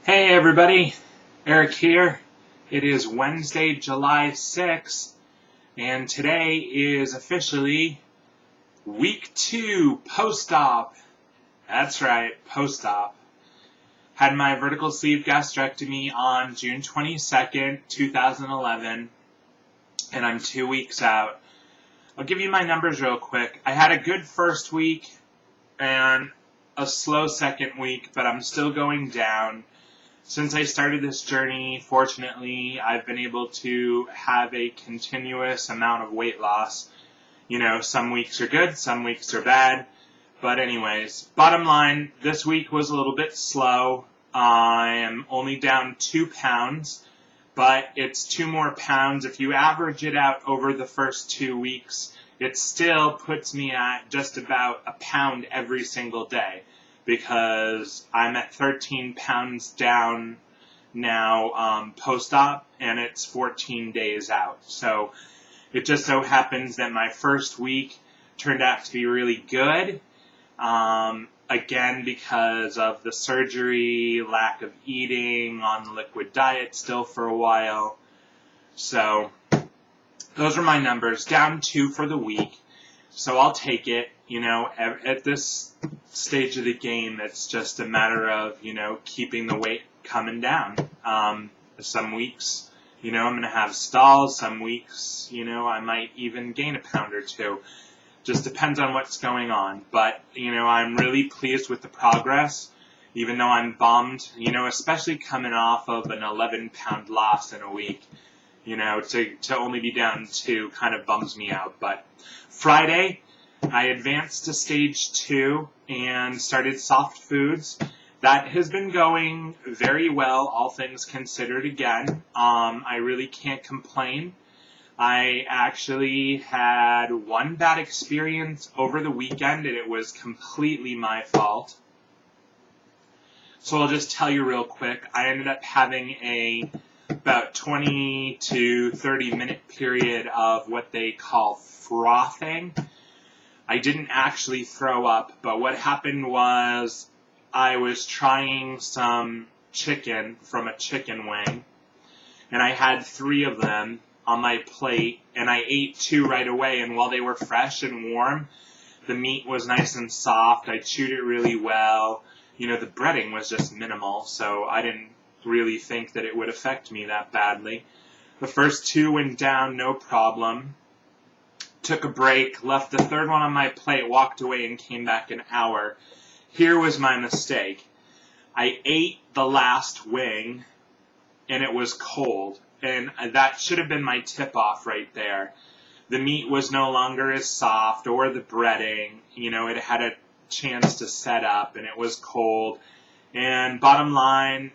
Hey everybody, Eric here. It is Wednesday, July 6th, and today is officially week 2 post-op. That's right, post-op. Had my vertical sleeve gastrectomy on June 22nd, 2011, and I'm 2 weeks out. I'll give you my numbers real quick. I had a good first week and a slow second week, but I'm still going down. Since I started this journey, fortunately, I've been able to have a continuous amount of weight loss. You know, some weeks are good, some weeks are bad. But anyways, bottom line, this week was a little bit slow. I am only down 2 pounds, but it's 2 more pounds. If you average it out over the first 2 weeks, it still puts me at just about a pound every single day, because I'm at 13 pounds down now post-op, and it's 14 days out. So it just so happens that my first week turned out to be really good, again because of the surgery, lack of eating, on the liquid diet still for a while. So those are my numbers, down 2 for the week. So I'll take it. You know, at this stage of the game, it's just a matter of, keeping the weight coming down. Some weeks, I'm going to have stalls. Some weeks, I might even gain a pound or 2. Just depends on what's going on. But, I'm really pleased with the progress, even though I'm bummed, especially coming off of an 11-pound loss in a week. To only be down 2 kind of bums me out. But Friday, I advanced to stage 2 and started soft foods. That has been going very well, all things considered again. I really can't complain. I actually had one bad experience over the weekend, and it was completely my fault. So I'll just tell you real quick. I ended up having about 20 to 30 minute period of what they call frothing. I didn't actually throw up, but what happened was I was trying some chicken from a chicken wing, and I had 3 of them on my plate, and I ate 2 right away, and while they were fresh and warm, the meat was nice and soft. I chewed it really well. The breading was just minimal, so I didn't really think that it would affect me that badly. The first 2 went down, no problem. Took a break, left the 3rd one on my plate, walked away, and came back an hour. Here was my mistake. I ate the last wing, and it was cold, and that should have been my tip-off right there. The meat was no longer as soft, or the breading. It had a chance to set up, and it was cold. And bottom line,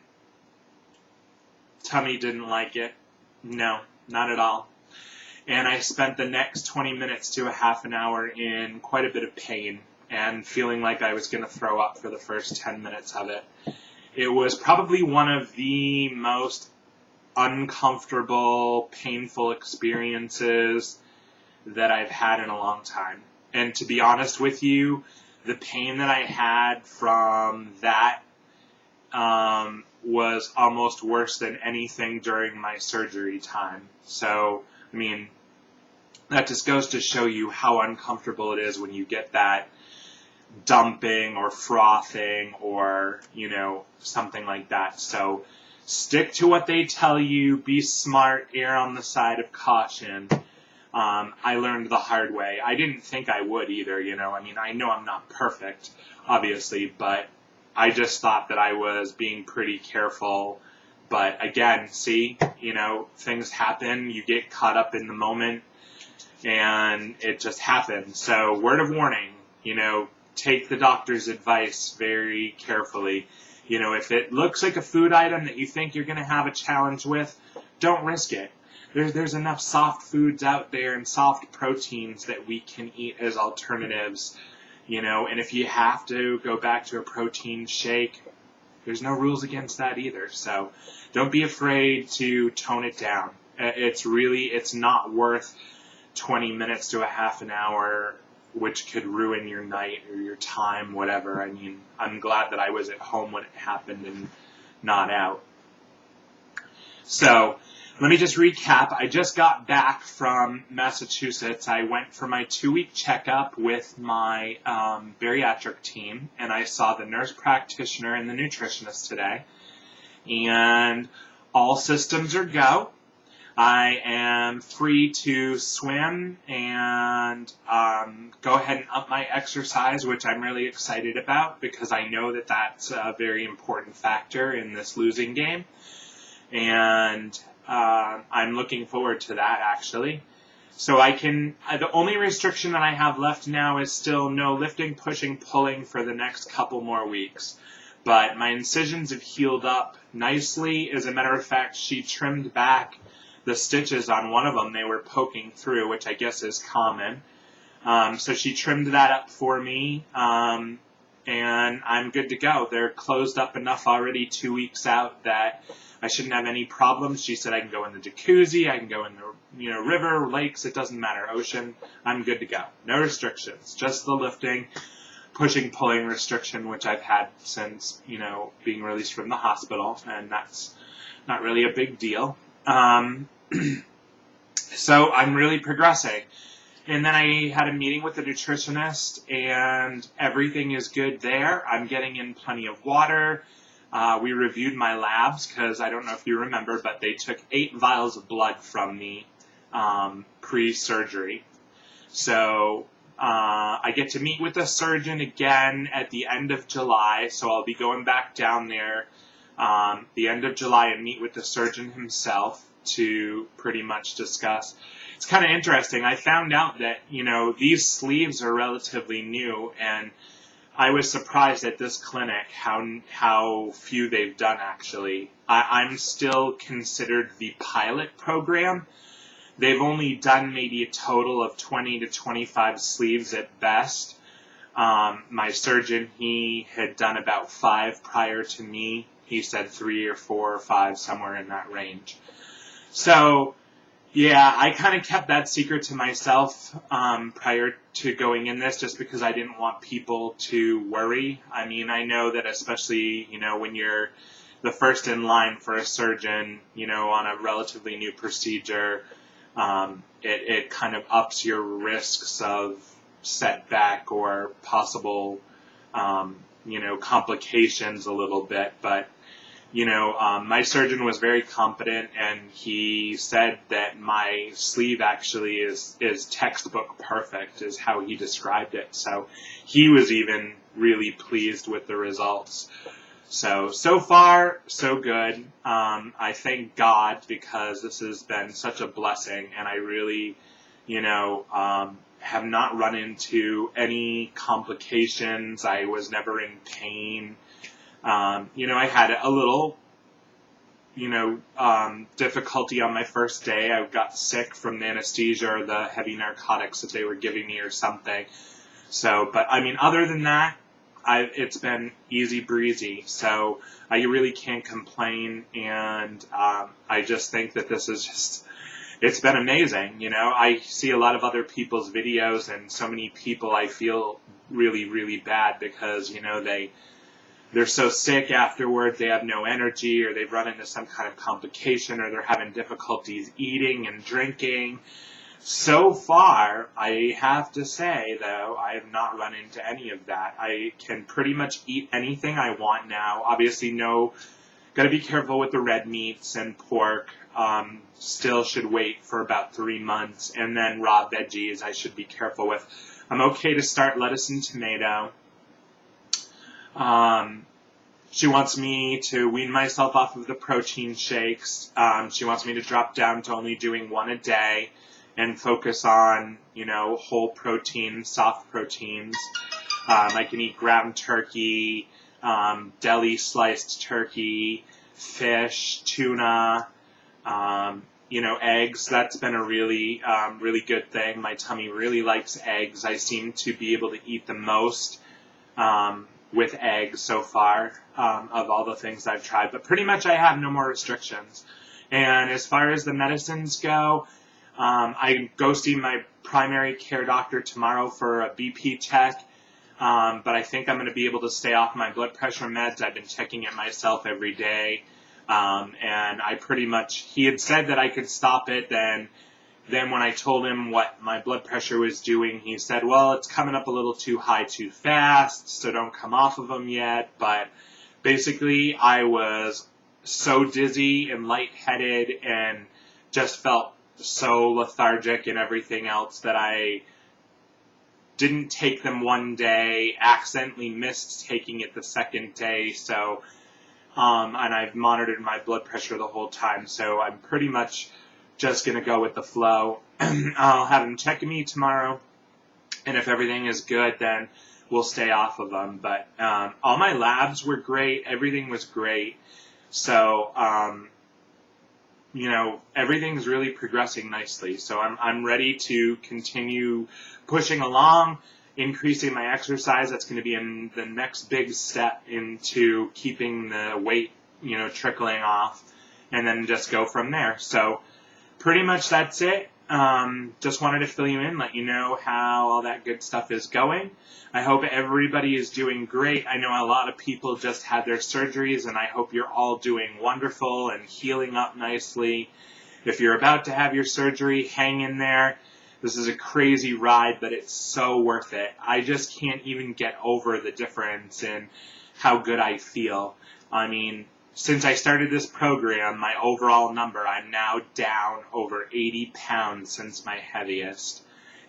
tummy didn't like it. No, not at all. And I spent the next 20 minutes to a half an hour in quite a bit of pain and feeling like I was going to throw up for the first 10 minutes of it. It was probably one of the most uncomfortable, painful experiences that I've had in a long time. And to be honest with you, the pain that I had from that was almost worse than anything during my surgery time. So, that just goes to show you how uncomfortable it is when you get that dumping or frothing or, something like that. So stick to what they tell you. Be smart. Err on the side of caution. I learned the hard way. I didn't think I would either, I know I'm not perfect, obviously, but I just thought that I was being pretty careful. But again, see, things happen. You get caught up in the moment, and it just happens. So word of warning, take the doctor's advice very carefully. If it looks like a food item that you think you're going to have a challenge with, don't risk it. There's enough soft foods out there and soft proteins that we can eat as alternatives, and if you have to go back to a protein shake, there's no rules against that either. So don't be afraid to tone it down. It's not worth 20 minutes to a half an hour, which could ruin your night or your time, whatever. I'm glad that I was at home when it happened and not out. So let me just recap. I just got back from Massachusetts. I went for my 2-week checkup with my bariatric team, and I saw the nurse practitioner and the nutritionist today. And all systems are go. I am free to swim and go ahead and up my exercise, which I'm really excited about because I know that that's a very important factor in this losing game. And I'm looking forward to that, actually. So the only restriction that I have left now is still no lifting, pushing, pulling for the next couple more weeks. But my incisions have healed up nicely. As a matter of fact, she trimmed back the stitches on one of them. They were poking through, which I guess is common. So she trimmed that up for me, and I'm good to go. They're closed up enough already 2 weeks out that I shouldn't have any problems. She said I can go in the jacuzzi, I can go in the river, lakes, it doesn't matter, ocean. I'm good to go. No restrictions, just the lifting, pushing, pulling restriction, which I've had since, being released from the hospital, and that's not really a big deal. So I'm really progressing. And then I had a meeting with the nutritionist, and everything is good there. I'm getting in plenty of water. We reviewed my labs because I don't know if you remember, but they took 8 vials of blood from me pre-surgery. So I get to meet with the surgeon again at the end of July. So I'll be going back down there the end of July and meet with the surgeon himself to pretty much discuss. It's kind of interesting. I found out that, these sleeves are relatively new, and I was surprised at this clinic how few they've done, actually. I'm still considered the pilot program. They've only done maybe a total of 20 to 25 sleeves at best. My surgeon, he had done about 5 prior to me. He said 3 or 4 or 5, somewhere in that range. So, yeah, I kind of kept that secret to myself prior to going in this just because I didn't want people to worry. I mean, I know that especially, when you're the first in line for a surgeon, on a relatively new procedure, it kind of ups your risks of setback or possible, complications a little bit. But my surgeon was very competent, and he said that my sleeve actually is textbook perfect, is how he described it. So he was even really pleased with the results. So far, so good. I thank God because this has been such a blessing, and I really, have not run into any complications. I was never in pain. I had a little, difficulty on my first day. I got sick from the anesthesia or the heavy narcotics that they were giving me or something. So, but I mean, other than that, it's been easy breezy. So I really can't complain. And, I just think that this is it's been amazing. I see a lot of other people's videos, and so many people I feel really, really bad because, they're so sick afterwards, they have no energy, or they've run into some kind of complication, or they're having difficulties eating and drinking. So far, I have to say, though, I have not run into any of that. I can pretty much eat anything I want now. Obviously, got to be careful with the red meats and pork. Still should wait for about 3 months. And then raw veggies I should be careful with. I'm okay to start lettuce and tomato. She wants me to wean myself off of the protein shakes. She wants me to drop down to only doing 1 a day and focus on, whole protein, soft proteins. I can eat ground turkey, deli sliced turkey, fish, tuna, eggs. That's been a really, really good thing. My tummy really likes eggs. I seem to be able to eat the most, with eggs so far, of all the things I've tried. But pretty much I have no more restrictions. And as far as the medicines go, I go see my primary care doctor tomorrow for a BP check. But I think I'm going to be able to stay off my blood pressure meds. I've been checking it myself every day. And I pretty much, he had said that I could stop it. Then when I told him what my blood pressure was doing, he said, well, it's coming up a little too high too fast, so don't come off of them yet. But basically, I was so dizzy and lightheaded and just felt so lethargic and everything else that I didn't take them one day, accidentally missed taking it the second day, so, and I've monitored my blood pressure the whole time, so I'm pretty much just going to go with the flow. I'll have him check me tomorrow, and if everything is good, then we'll stay off of them, but all my labs were great, everything was great, so, everything's really progressing nicely. So I'm ready to continue pushing along, increasing my exercise. That's going to be in the next big step into keeping the weight, trickling off, and then just go from there. So pretty much that's it. Just wanted to fill you in, let you know how all that good stuff is going. I hope everybody is doing great. I know a lot of people just had their surgeries, and I hope you're all doing wonderful and healing up nicely. If you're about to have your surgery, hang in there. This is a crazy ride, but it's so worth it. I just can't even get over the difference in how good I feel. I mean, since I started this program, my overall number, I'm now down over 80 pounds since my heaviest.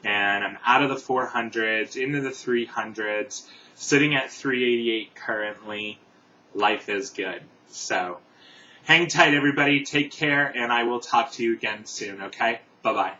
And I'm out of the 400s, into the 300s, sitting at 388 currently. Life is good. So, hang tight, everybody. Take care, and I will talk to you again soon, okay? Bye-bye.